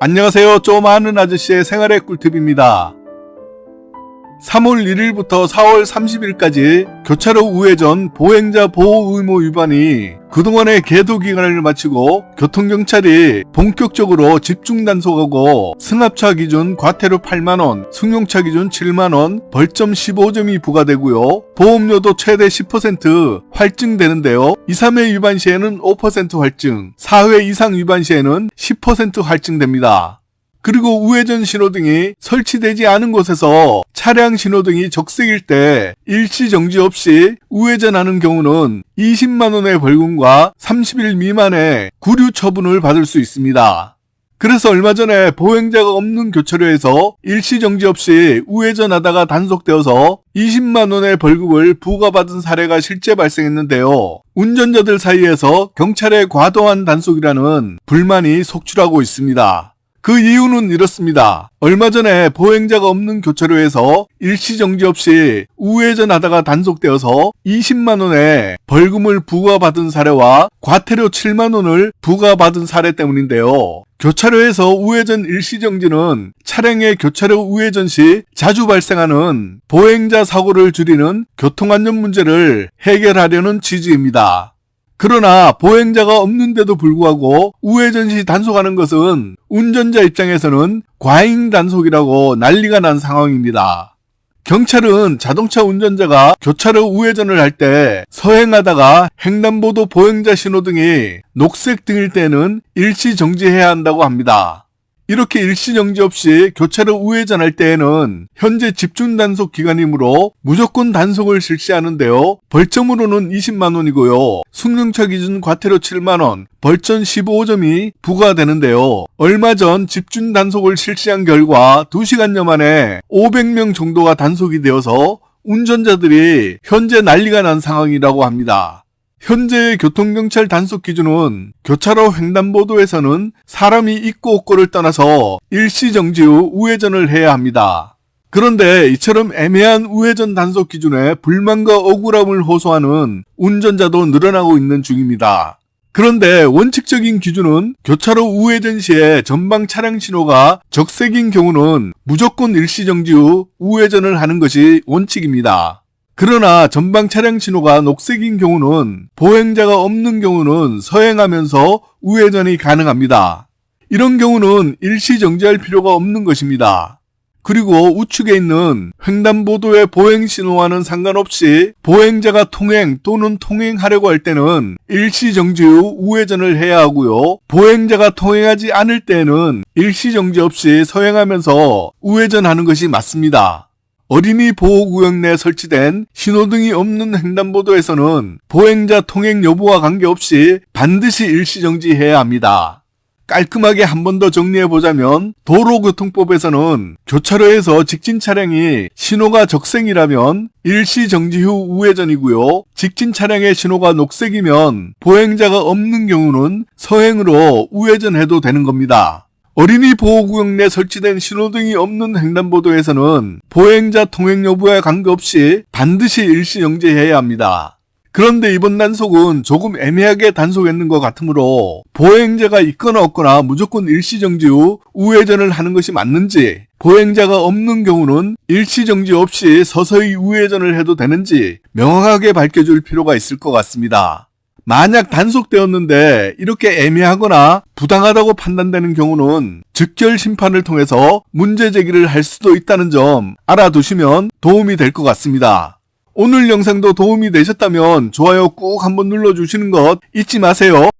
안녕하세요. 좀 아는 아저씨의 생활의 꿀팁입니다. 3월 1일부터 4월 30일까지 교차로 우회전 보행자 보호 의무 위반이 그동안의 계도 기간을 마치고 교통경찰이 본격적으로 집중 단속하고 승합차 기준 과태료 8만원, 승용차 기준 7만원, 벌점 15점이 부과되고요. 보험료도 최대 10% 할증되는데요. 2, 3회 위반 시에는 5% 할증, 4회 이상 위반 시에는 10% 할증됩니다. 그리고 우회전 신호등이 설치되지 않은 곳에서 차량 신호등이 적색일 때 일시 정지 없이 우회전하는 경우는 20만원의 벌금과 30일 미만의 구류 처분을 받을 수 있습니다. 그래서 얼마 전에 보행자가 없는 교차로에서 일시 정지 없이 우회전하다가 단속되어서 20만원의 벌금을 부과받은 사례가 실제 발생했는데요. 운전자들 사이에서 경찰의 과도한 단속이라는 불만이 속출하고 있습니다. 그 이유는 이렇습니다. 얼마 전에 보행자가 없는 교차로에서 일시정지 없이 우회전하다가 단속되어서 20만원의 벌금을 부과받은 사례와 과태료 7만원을 부과받은 사례 때문인데요. 교차로에서 우회전 일시정지는 차량의 교차로 우회전 시 자주 발생하는 보행자 사고를 줄이는 교통안전 문제를 해결하려는 취지입니다. 그러나 보행자가 없는데도 불구하고 우회전 시 단속하는 것은 운전자 입장에서는 과잉 단속이라고 난리가 난 상황입니다. 경찰은 자동차 운전자가 교차로 우회전을 할 때 서행하다가 횡단보도 보행자 신호등이 녹색 등일 때는 일시 정지해야 한다고 합니다. 이렇게 일시정지 없이 교차로 우회전할 때에는 현재 집중 단속 기간이므로 무조건 단속을 실시하는데요. 벌점으로는 20만원이고요. 승용차 기준 과태료 7만원, 벌점 15점이 부과되는데요. 얼마 전 집중 단속을 실시한 결과 2시간여 만에 500명 정도가 단속이 되어서 운전자들이 현재 난리가 난 상황이라고 합니다. 현재의 교통경찰 단속 기준은 교차로 횡단보도에서는 사람이 있고 없고를 떠나서 일시정지 후 우회전을 해야 합니다. 그런데 이처럼 애매한 우회전 단속 기준에 불만과 억울함을 호소하는 운전자도 늘어나고 있는 중입니다. 그런데 원칙적인 기준은 교차로 우회전 시에 전방 차량 신호가 적색인 경우는 무조건 일시정지 후 우회전을 하는 것이 원칙입니다. 그러나 전방 차량 신호가 녹색인 경우는 보행자가 없는 경우는 서행하면서 우회전이 가능합니다. 이런 경우는 일시 정지할 필요가 없는 것입니다. 그리고 우측에 있는 횡단보도의 보행 신호와는 상관없이 보행자가 통행 또는 통행하려고 할 때는 일시 정지 후 우회전을 해야 하고요. 보행자가 통행하지 않을 때는 일시 정지 없이 서행하면서 우회전하는 것이 맞습니다. 어린이 보호구역 내에 설치된 신호등이 없는 횡단보도에서는 보행자 통행 여부와 관계없이 반드시 일시정지해야 합니다. 깔끔하게 한 번 더 정리해보자면 도로교통법에서는 교차로에서 직진 차량이 신호가 적색이라면 일시정지 후 우회전이고요. 직진 차량의 신호가 녹색이면 보행자가 없는 경우는 서행으로 우회전해도 되는 겁니다. 어린이 보호구역 내 설치된 신호등이 없는 횡단보도에서는 보행자 통행 여부에 관계없이 반드시 일시정지해야 합니다. 그런데 이번 단속은 조금 애매하게 단속했는 것 같으므로 보행자가 있거나 없거나 무조건 일시정지 후 우회전을 하는 것이 맞는지, 보행자가 없는 경우는 일시정지 없이 서서히 우회전을 해도 되는지 명확하게 밝혀줄 필요가 있을 것 같습니다. 만약 단속되었는데 이렇게 애매하거나 부당하다고 판단되는 경우는 즉결 심판을 통해서 문제 제기를 할 수도 있다는 점 알아두시면 도움이 될 것 같습니다. 오늘 영상도 도움이 되셨다면 좋아요 꾹 한번 눌러주시는 것 잊지 마세요.